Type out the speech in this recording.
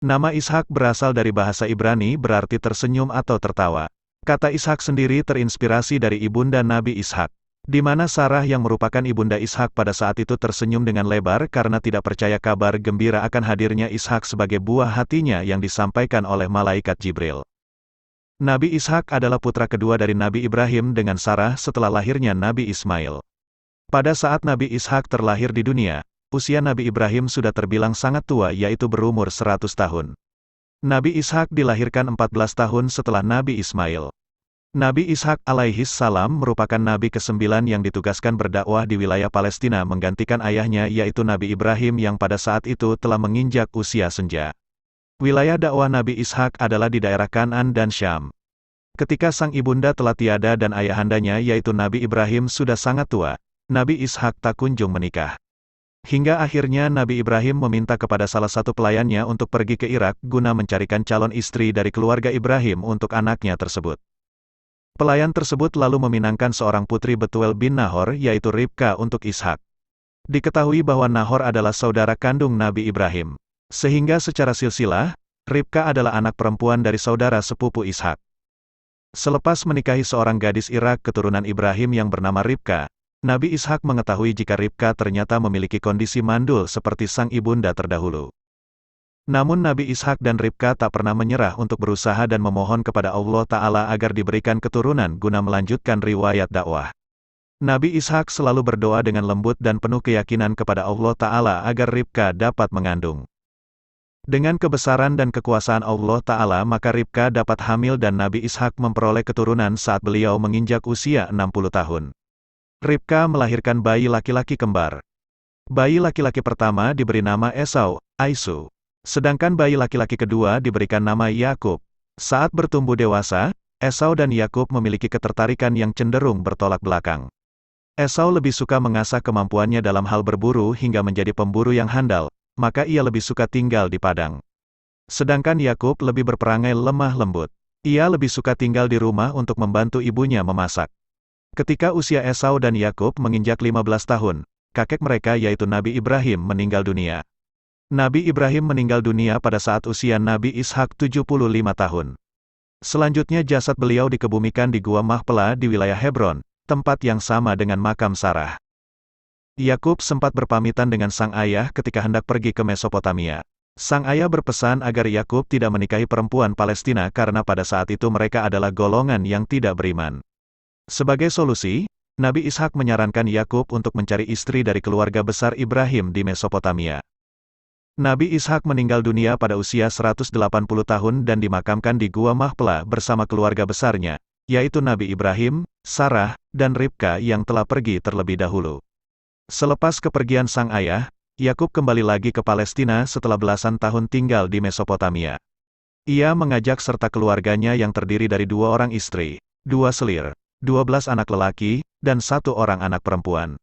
Nama Ishak berasal dari bahasa Ibrani berarti tersenyum atau tertawa. Kata Ishak sendiri terinspirasi dari ibunda Nabi Ishak, di mana Sarah yang merupakan ibunda Ishak pada saat itu tersenyum dengan lebar karena tidak percaya kabar gembira akan hadirnya Ishak sebagai buah hatinya yang disampaikan oleh malaikat Jibril. Nabi Ishak adalah putra kedua dari Nabi Ibrahim dengan Sarah setelah lahirnya Nabi Ismail. Pada saat Nabi Ishak terlahir di dunia, usia Nabi Ibrahim sudah terbilang sangat tua yaitu berumur 100 tahun. Nabi Ishak dilahirkan 14 tahun setelah Nabi Ismail. Nabi Ishak alaihis salam merupakan Nabi ke-9 yang ditugaskan berdakwah di wilayah Palestina menggantikan ayahnya yaitu Nabi Ibrahim yang pada saat itu telah menginjak usia senja. Wilayah dakwah Nabi Ishak adalah di daerah Kan'an dan Syam. Ketika sang ibunda telah tiada dan ayahandanya yaitu Nabi Ibrahim sudah sangat tua, Nabi Ishak tak kunjung menikah. Hingga akhirnya Nabi Ibrahim meminta kepada salah satu pelayannya untuk pergi ke Irak guna mencarikan calon istri dari keluarga Ibrahim untuk anaknya tersebut. Pelayan tersebut lalu meminangkan seorang putri Betuel bin Nahor yaitu Ribka untuk Ishak. Diketahui bahwa Nahor adalah saudara kandung Nabi Ibrahim. Sehingga secara silsilah, Ribka adalah anak perempuan dari saudara sepupu Ishak. Selepas menikahi seorang gadis Irak keturunan Ibrahim yang bernama Ribka, Nabi Ishak mengetahui jika Ribka ternyata memiliki kondisi mandul seperti sang ibunda terdahulu. Namun Nabi Ishak dan Ribka tak pernah menyerah untuk berusaha dan memohon kepada Allah Ta'ala agar diberikan keturunan guna melanjutkan riwayat dakwah. Nabi Ishak selalu berdoa dengan lembut dan penuh keyakinan kepada Allah Ta'ala agar Ribka dapat mengandung. Dengan kebesaran dan kekuasaan Allah Ta'ala maka Ribka dapat hamil dan Nabi Ishak memperoleh keturunan saat beliau menginjak usia 60 tahun. Ribka melahirkan bayi laki-laki kembar. Bayi laki-laki pertama diberi nama Esau, Aisu. Sedangkan bayi laki-laki kedua diberikan nama Yakub. Saat bertumbuh dewasa, Esau dan Yakub memiliki ketertarikan yang cenderung bertolak belakang. Esau lebih suka mengasah kemampuannya dalam hal berburu hingga menjadi pemburu yang handal, maka ia lebih suka tinggal di padang. Sedangkan Yakub lebih berperangai lemah lembut. Ia lebih suka tinggal di rumah untuk membantu ibunya memasak. Ketika usia Esau dan Yakub menginjak 15 tahun, kakek mereka yaitu Nabi Ibrahim meninggal dunia. Nabi Ibrahim meninggal dunia pada saat usia Nabi Ishak 75 tahun. Selanjutnya jasad beliau dikebumikan di Gua Mahpela di wilayah Hebron, tempat yang sama dengan makam Sarah. Yakub sempat berpamitan dengan sang ayah ketika hendak pergi ke Mesopotamia. Sang ayah berpesan agar Yakub tidak menikahi perempuan Palestina karena pada saat itu mereka adalah golongan yang tidak beriman. Sebagai solusi, Nabi Ishak menyarankan Yakub untuk mencari istri dari keluarga besar Ibrahim di Mesopotamia. Nabi Ishak meninggal dunia pada usia 180 tahun dan dimakamkan di Gua Mahpela bersama keluarga besarnya, yaitu Nabi Ibrahim, Sarah, dan Ribka yang telah pergi terlebih dahulu. Selepas kepergian sang ayah, Yakub kembali lagi ke Palestina setelah belasan tahun tinggal di Mesopotamia. Ia mengajak serta keluarganya yang terdiri dari 2 orang istri, 2 selir, 12 anak lelaki, dan 1 orang anak perempuan.